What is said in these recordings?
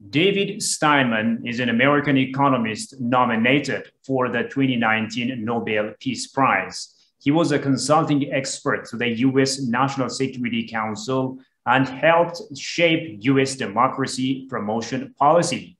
David Steinman is an American economist nominated for the 2019 Nobel Peace Prize. He was a consulting expert to the U.S. National Security Council and helped shape U.S. democracy promotion policy.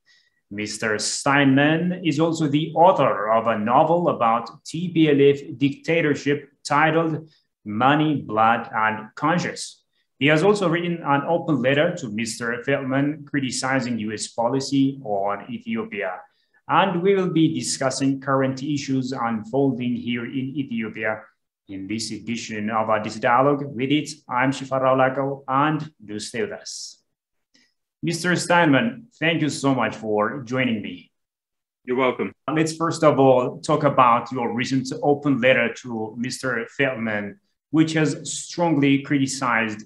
Mr. Steinman is also the author of a novel about TPLF dictatorship titled Money, Blood, and Conscience. He has also written an open letter to Mr. Feldman criticizing U.S. policy on Ethiopia. And we will be discussing current issues unfolding here in Ethiopia in this edition of Addis Dialogue. With it, I'm Shifarao Lako, and do stay with us. Mr. Steinman, thank you so much for joining me. You're welcome. Let's first of all talk about your recent open letter to Mr. Feldman, which has strongly criticized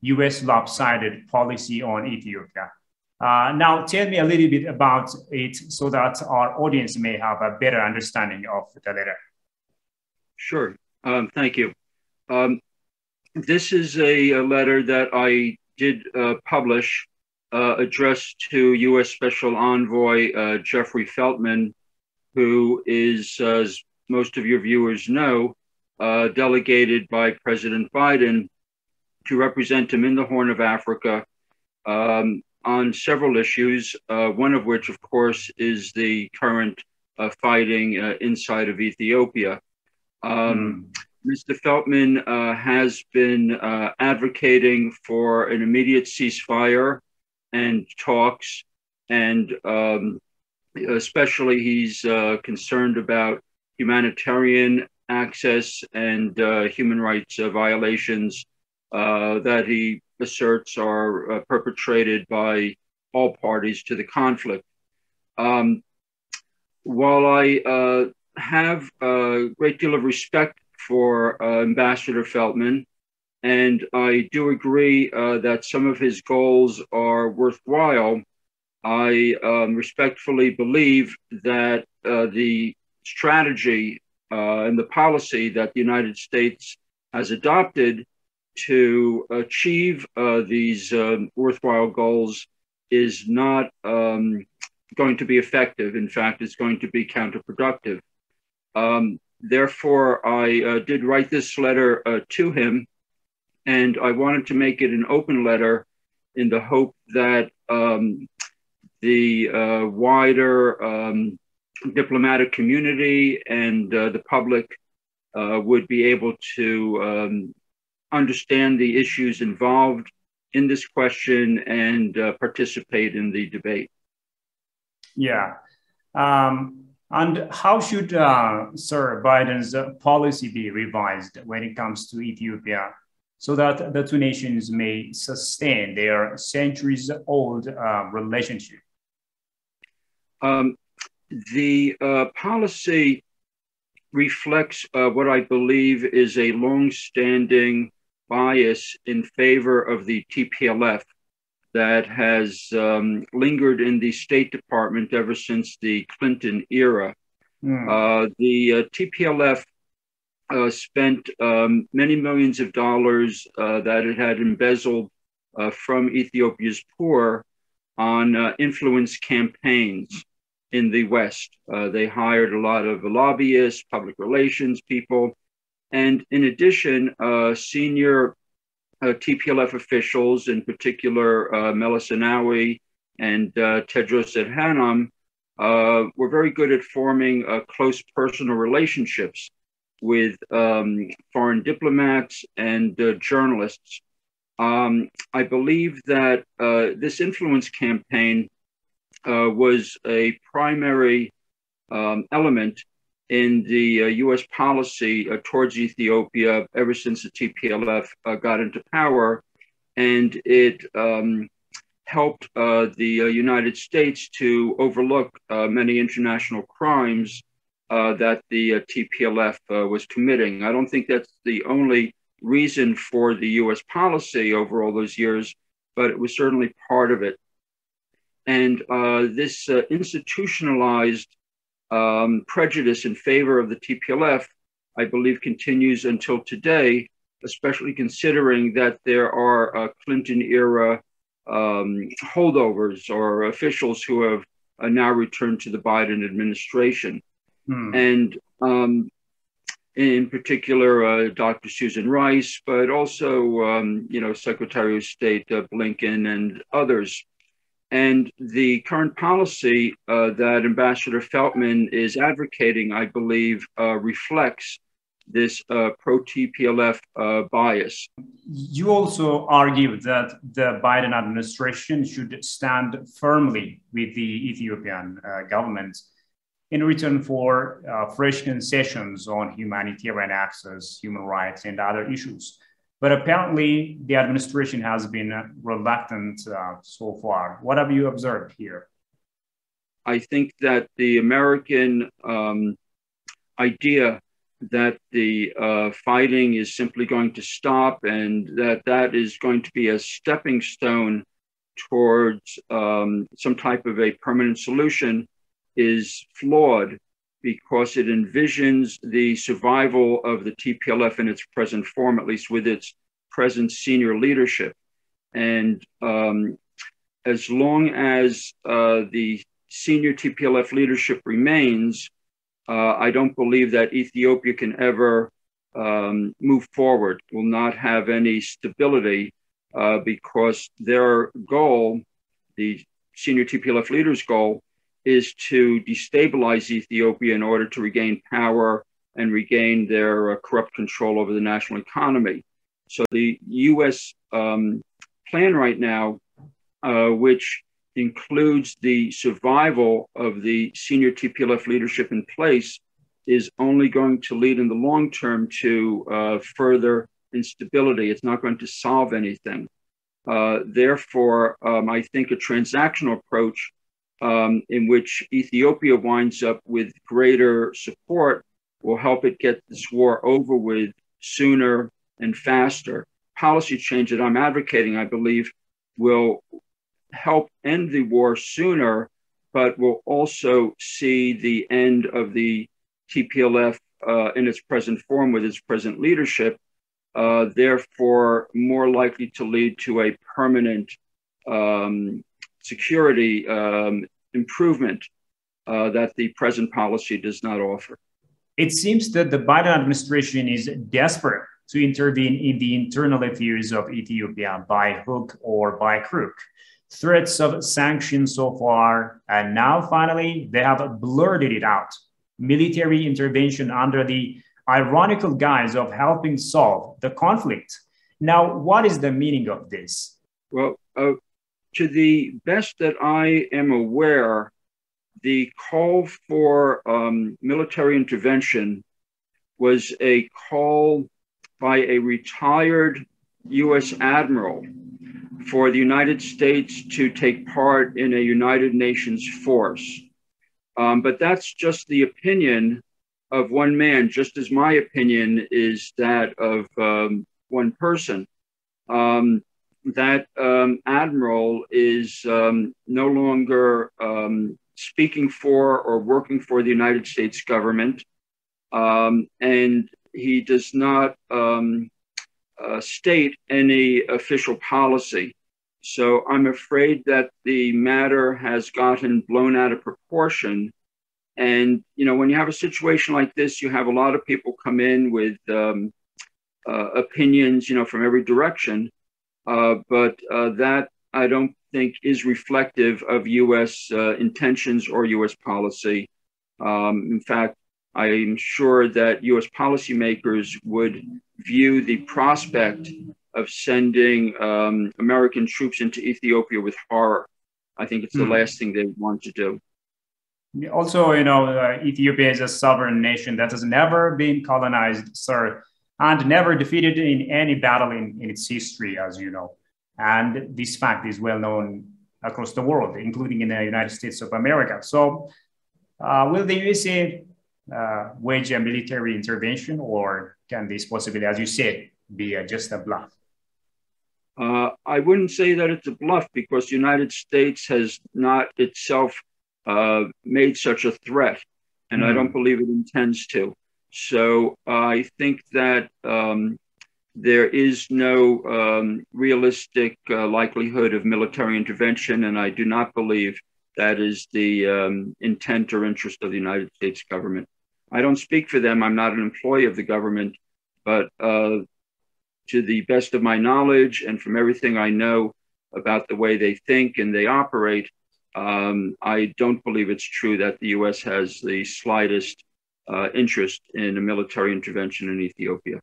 U.S. lopsided policy on Ethiopia. Now, tell me a little bit about it so that our audience may have a better understanding of the letter. Sure. Thank you. This is a letter that I did publish addressed to U.S. Special Envoy Jeffrey Feltman, who is, as most of your viewers know, delegated by President Biden to represent him in the Horn of Africa on several issues, one of which, of course, is the current fighting inside of Ethiopia. Mr. Feltman has been advocating for an immediate ceasefire and talks, and especially he's concerned about humanitarian access and human rights violations that he asserts are perpetrated by all parties to the conflict. While I have a great deal of respect for Ambassador Feltman, and I do agree that some of his goals are worthwhile, I respectfully believe that the strategy and the policy that the United States has adopted to achieve these worthwhile goals is not going to be effective. In fact, it's going to be counterproductive. Therefore, I did write this letter to him, and I wanted to make it an open letter in the hope that the wider diplomatic community and the public would be able to understand the issues involved in this question and participate in the debate. Yeah. And how should Sir Biden's policy be revised when it comes to Ethiopia so that the two nations may sustain their centuries-old relationship? The policy reflects what I believe is a long-standing bias in favor of the TPLF that has lingered in the State Department ever since the Clinton era. The TPLF spent many millions of dollars that it had embezzled from Ethiopia's poor on influence campaigns in the West. They hired a lot of lobbyists, public relations people, and in addition, senior TPLF officials, in particular Meles Zenawi and Tedros Adhanom, were very good at forming close personal relationships with foreign diplomats and journalists. I believe that this influence campaign was a primary element in the U.S. policy towards Ethiopia ever since the TPLF got into power, and it helped the United States to overlook many international crimes that the TPLF was committing. I don't think that's the only reason for the U.S. policy over all those years, but it was certainly part of it. And this institutionalized prejudice in favor of the TPLF, I believe, continues until today, especially considering that there are Clinton-era holdovers or officials who have now returned to the Biden administration. And in particular, Dr. Susan Rice, but also, Secretary of State Blinken and others. And the current policy that Ambassador Feltman is advocating, I believe, reflects this pro-TPLF bias. You also argue that the Biden administration should stand firmly with the Ethiopian government in return for fresh concessions on humanitarian access, human rights, and other issues. But apparently, the administration has been reluctant so far. What have you observed here? I think that the American idea that the fighting is simply going to stop and that is going to be a stepping stone towards some type of a permanent solution is flawed, because it envisions the survival of the TPLF in its present form, at least with its present senior leadership. And as long as the senior TPLF leadership remains, I don't believe that Ethiopia can ever move forward, will not have any stability, because their goal, the senior TPLF leaders' goal, is to destabilize Ethiopia in order to regain power and regain their corrupt control over the national economy. So the U.S. Plan right now, which includes the survival of the senior TPLF leadership in place, is only going to lead in the long term to further instability. It's not going to solve anything. Therefore, I think a transactional approach in which Ethiopia winds up with greater support will help it get this war over with sooner and faster. Policy change that I'm advocating, I believe, will help end the war sooner, but will also see the end of the TPLF in its present form with its present leadership, therefore more likely to lead to a permanent security improvement that the present policy does not offer. It seems that the Biden administration is desperate to intervene in the internal affairs of Ethiopia by hook or by crook. Threats of sanctions so far, and now finally they have blurted it out. Military intervention under the ironical guise of helping solve the conflict. Now, what is the meaning of this? Well, to the best that I am aware, the call for military intervention was a call by a retired U.S. admiral for the United States to take part in a United Nations force. But that's just the opinion of one man, just as my opinion is that of one person. That admiral is no longer speaking for or working for the United States government, and he does not state any official policy. So I'm afraid that the matter has gotten blown out of proportion. And, when you have a situation like this, you have a lot of people come in with opinions, from every direction. But that I don't think is reflective of U.S. intentions or U.S. policy. In fact, I am sure that U.S. policymakers would view the prospect of sending American troops into Ethiopia with horror. I think it's the last thing they want to do. Also, Ethiopia is a sovereign nation that has never been colonized, sir, and never defeated in any battle in its history, as you know. And this fact is well known across the world, including in the United States of America. So will the USA wage a military intervention, or can this possibly, as you said, be just a bluff? I wouldn't say that it's a bluff, because the United States has not itself made such a threat. and I don't believe it intends to. So I think that there is no realistic likelihood of military intervention, and I do not believe that is the intent or interest of the United States government. I don't speak for them. I'm not an employee of the government, but to the best of my knowledge and from everything I know about the way they think and they operate, I don't believe it's true that the U.S. has the slightest interest in a military intervention in Ethiopia.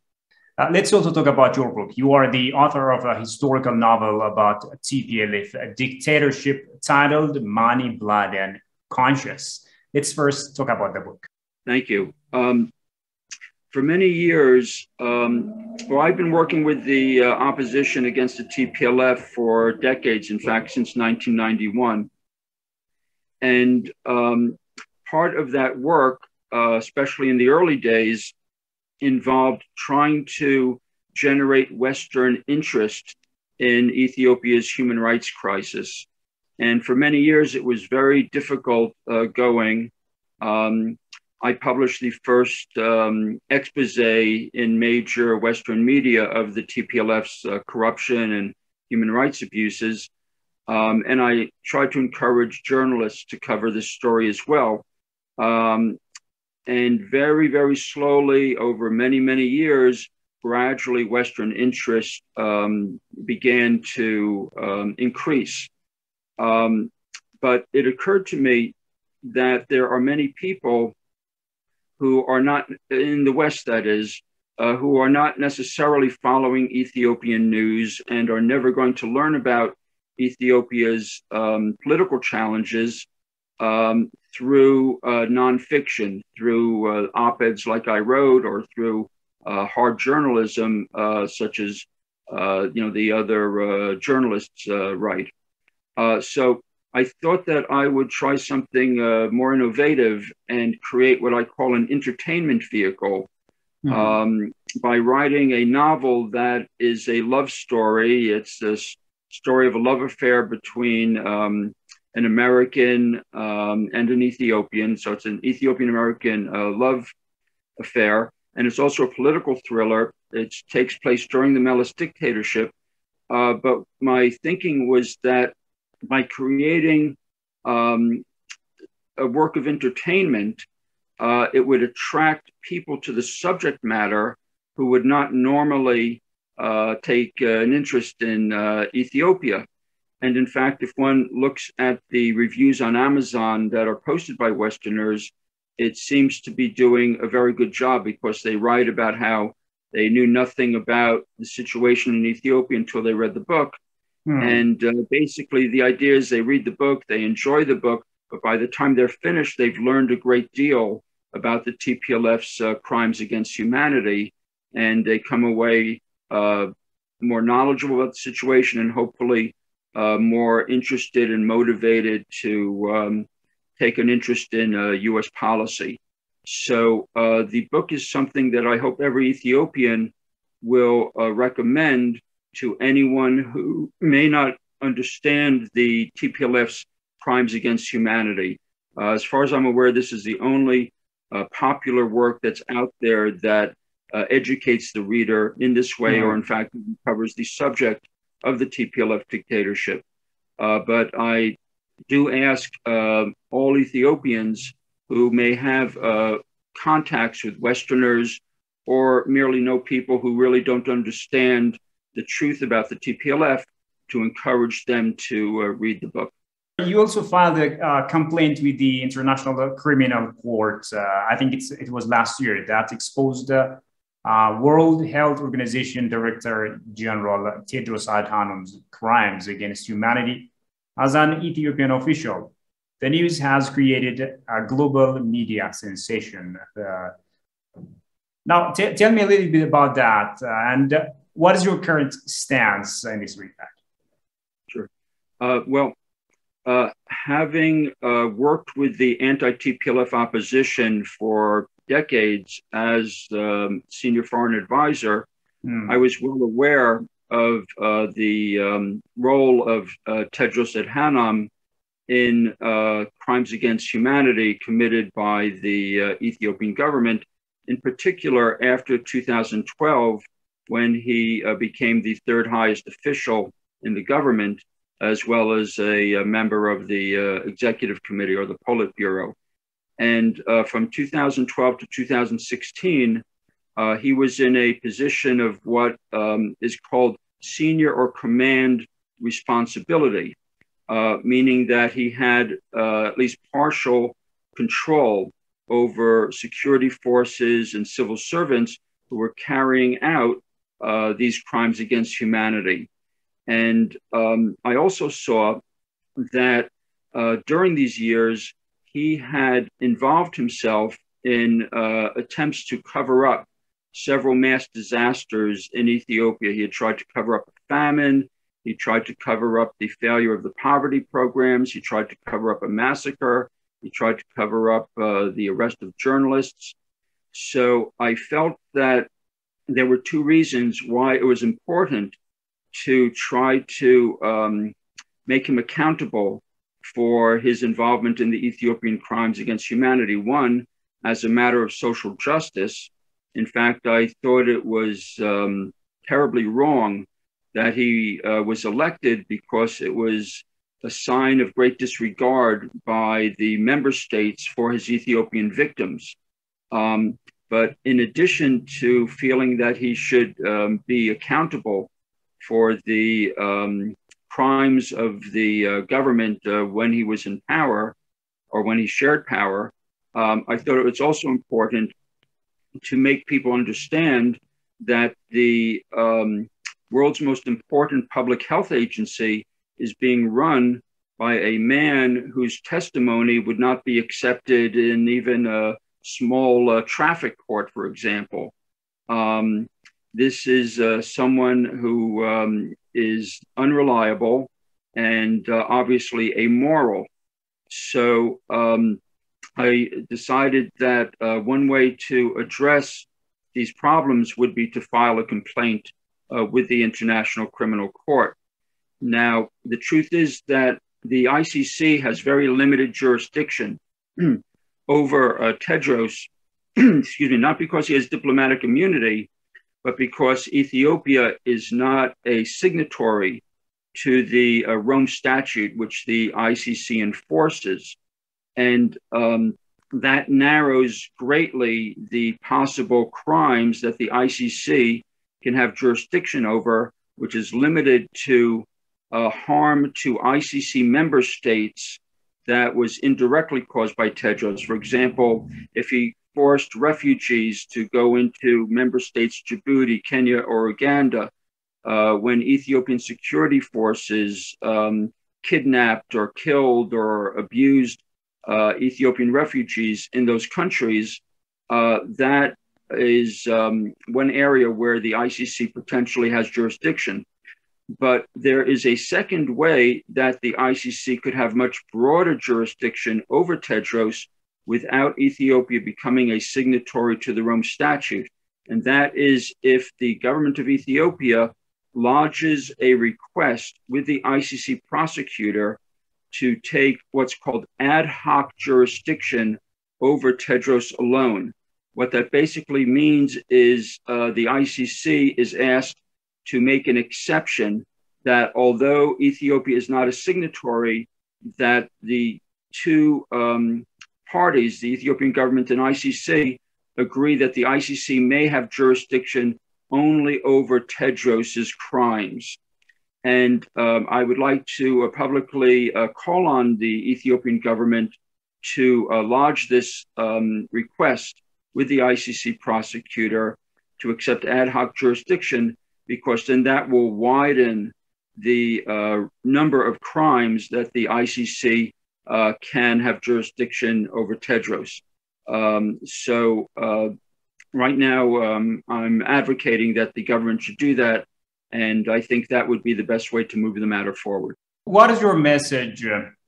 Let's also talk about your book. You are the author of a historical novel about TPLF, a dictatorship titled Money, Blood, and Conscience. Let's first talk about the book. Thank you. For many years, I've been working with the opposition against the TPLF for decades, in fact, since 1991. And part of that work, especially in the early days, involved trying to generate Western interest in Ethiopia's human rights crisis. And for many years, it was very difficult going. I published the first expose in major Western media of the TPLF's corruption and human rights abuses. And I tried to encourage journalists to cover this story as well. And very, very slowly, over many, many years, gradually Western interest began to increase. But it occurred to me that there are many people who are not in the West, that is, who are not necessarily following Ethiopian news and are never going to learn about Ethiopia's political challenges through nonfiction, through op-eds like I wrote, or through hard journalism, such as the other journalists write. So I thought that I would try something more innovative and create what I call an entertainment vehicle by writing a novel that is a love story. It's this story of a love affair between an American and an Ethiopian. So it's an Ethiopian-American love affair. And it's also a political thriller. It takes place during the Meles dictatorship. But my thinking was that by creating a work of entertainment, it would attract people to the subject matter who would not normally take an interest in Ethiopia. And in fact, if one looks at the reviews on Amazon that are posted by Westerners, it seems to be doing a very good job, because they write about how they knew nothing about the situation in Ethiopia until they read the book. And basically the idea is they read the book, they enjoy the book, but by the time they're finished, they've learned a great deal about the TPLF's crimes against humanity, and they come away more knowledgeable about the situation and hopefully more interested and motivated to take an interest in U.S. policy. So the book is something that I hope every Ethiopian will recommend to anyone who may not understand the TPLF's crimes against humanity. As far as I'm aware, this is the only popular work that's out there that educates the reader in this way, or in fact covers the subject of the TPLF dictatorship. But I do ask all Ethiopians who may have contacts with Westerners, or merely know people who really don't understand the truth about the TPLF, to encourage them to read the book. You also filed a complaint with the International Criminal Court, I think it was last year, that exposed World Health Organization Director General Tedros Adhanom's crimes against humanity as an Ethiopian official. The news has created a global media sensation. Now, tell me a little bit about that, and what is your current stance in this regard? Sure. Having worked with the anti-TPLF opposition for decades as senior foreign advisor, I was well aware of the role of Tedros Adhanom in crimes against humanity committed by the Ethiopian government, in particular after 2012, when he became the third highest official in the government, as well as a member of the executive committee or the Politburo. And from 2012 to 2016, he was in a position of what is called senior or command responsibility, meaning that he had at least partial control over security forces and civil servants who were carrying out these crimes against humanity. And I also saw that during these years, he had involved himself in attempts to cover up several mass disasters in Ethiopia. He had tried to cover up a famine. He tried to cover up the failure of the poverty programs. He tried to cover up a massacre. He tried to cover up the arrest of journalists. So I felt that there were two reasons why it was important to try to make him accountable for his involvement in the Ethiopian crimes against humanity. One, as a matter of social justice. In fact, I thought it was terribly wrong that he was elected, because it was a sign of great disregard by the member states for his Ethiopian victims. But in addition to feeling that he should be accountable for the crimes of the government when he was in power, or when he shared power, I thought it was also important to make people understand that the world's most important public health agency is being run by a man whose testimony would not be accepted in even a small traffic court, for example. This is someone who is unreliable and obviously amoral. So I decided that one way to address these problems would be to file a complaint with the International Criminal Court. Now, the truth is that the ICC has very limited jurisdiction over Tedros, excuse me, not because he has diplomatic immunity, but because Ethiopia is not a signatory to the Rome Statute, which the ICC enforces. And that narrows greatly the possible crimes that the ICC can have jurisdiction over, which is limited to harm to ICC member states that was indirectly caused by Tedros. For example, if he forced refugees to go into member states, Djibouti, Kenya, or Uganda, when Ethiopian security forces kidnapped or killed or abused Ethiopian refugees in those countries, that is one area where the ICC potentially has jurisdiction. But there is a second way that the ICC could have much broader jurisdiction over Tedros without Ethiopia becoming a signatory to the Rome Statute. And that is if the government of Ethiopia lodges a request with the ICC prosecutor to take what's called ad hoc jurisdiction over Tedros alone. What that basically means is the ICC is asked to make an exception that although Ethiopia is not a signatory, that the two parties, the Ethiopian government and ICC, agree that the ICC may have jurisdiction only over Tedros's crimes. And I would like to publicly call on the Ethiopian government to lodge this request with the ICC prosecutor to accept ad hoc jurisdiction, because then that will widen the number of crimes that the ICC can have jurisdiction over Tedros. So right now, I'm advocating that the government should do that. And I think that would be the best way to move the matter forward. What is your message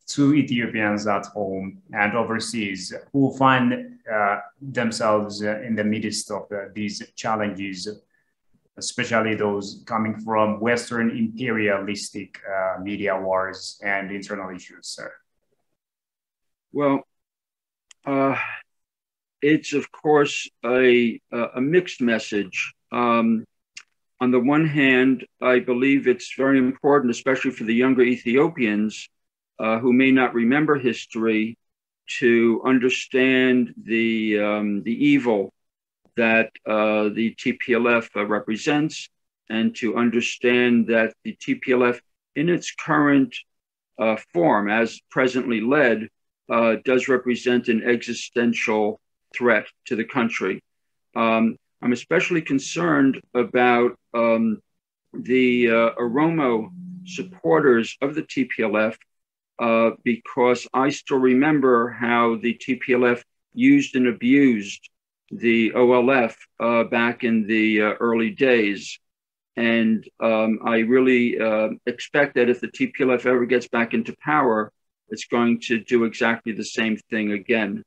to Ethiopians at home and overseas who find themselves in the midst of these challenges, especially those coming from Western imperialistic media wars and internal issues, sir? Well, it's of course a mixed message. On the one hand, I believe it's very important, especially for the younger Ethiopians who may not remember history, to understand the evil that the TPLF represents, and to understand that the TPLF, in its current form, as presently led, does represent an existential threat to the country. I'm especially concerned about the Oromo supporters of the TPLF because I still remember how the TPLF used and abused the OLF back in the early days. And I really expect that if the TPLF ever gets back into power, it's going to do exactly the same thing again.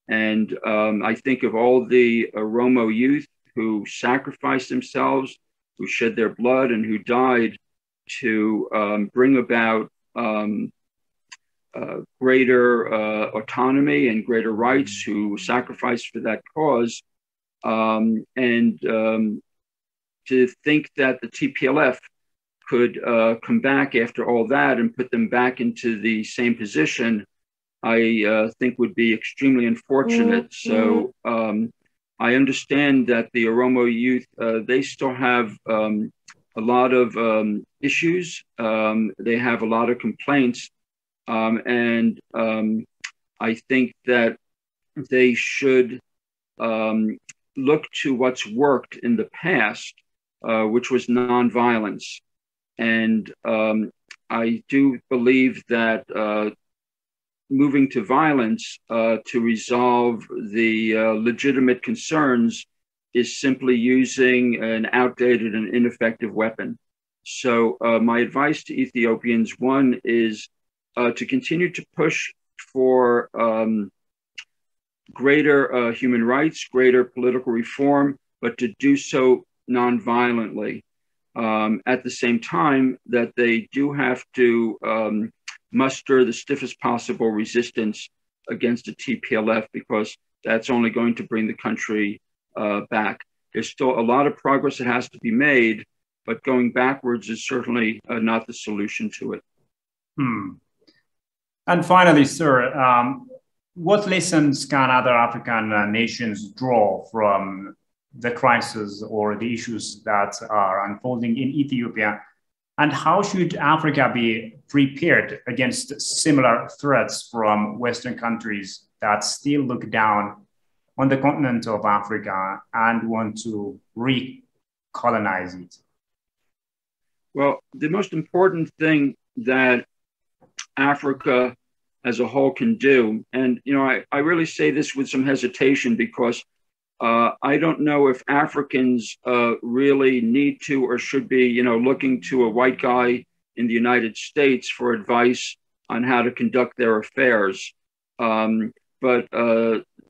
And I think of all the Oromo youth who sacrificed themselves, who shed their blood, and who died to bring about greater autonomy and greater rights, who sacrificed for that cause. To think that the TPLF could come back after all that and put them back into the same position, I think would be extremely unfortunate. Mm-hmm. So I understand that the Oromo youth, they still have a lot of issues. They have a lot of complaints. And I think that they should look to what's worked in the past, which was nonviolence. And I do believe that moving to violence to resolve the legitimate concerns is simply using an outdated and ineffective weapon. So my advice to Ethiopians, one, is to continue to push for greater human rights, greater political reform, but to do so nonviolently. At the same time, that they do have to muster the stiffest possible resistance against the TPLF, because that's only going to bring the country back. There's still a lot of progress that has to be made, but going backwards is certainly not the solution to it. And finally, sir, what lessons can other African nations draw from the crisis or the issues that are unfolding in Ethiopia? And how should Africa be prepared against similar threats from Western countries that still look down on the continent of Africa and want to recolonize it? Well, the most important thing that Africa as a whole can do, and I really say this with some hesitation, because I don't know if Africans really need to or should be, looking to a white guy in the United States for advice on how to conduct their affairs. But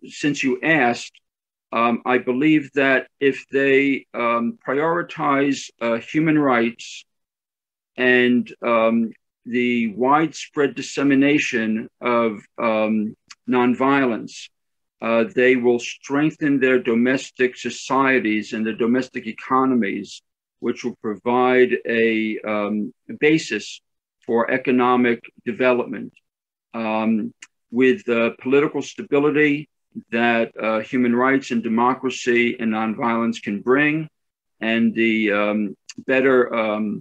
since you asked, I believe that if they prioritize human rights and the widespread dissemination of nonviolence, they will strengthen their domestic societies and their domestic economies, which will provide a basis for economic development. With political stability that human rights and democracy and nonviolence can bring, and the better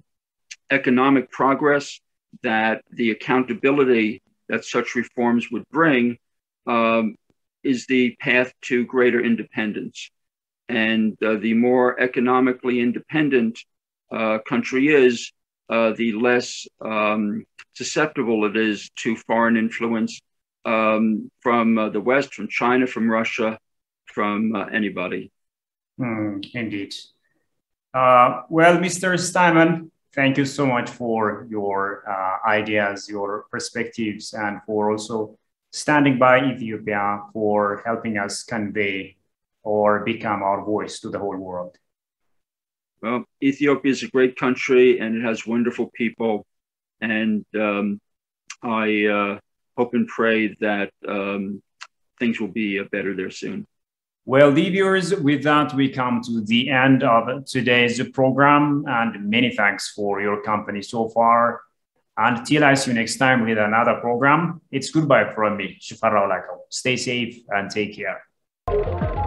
economic progress that the accountability that such reforms would bring, is the path to greater independence. And the more economically independent a country is, the less susceptible it is to foreign influence from the West, from China, from Russia, from anybody. Indeed. Well, Mr. Steinman, thank you so much for your ideas, your perspectives, and for also standing by Ethiopia, for helping us convey or become our voice to the whole world. Well, Ethiopia is a great country and it has wonderful people. And I hope and pray that things will be better there soon. Well, dear viewers, with that, we come to the end of today's program, and many thanks for your company so far. Until I see you next time with another program, it's goodbye from me, Shufar Stay safe and take care.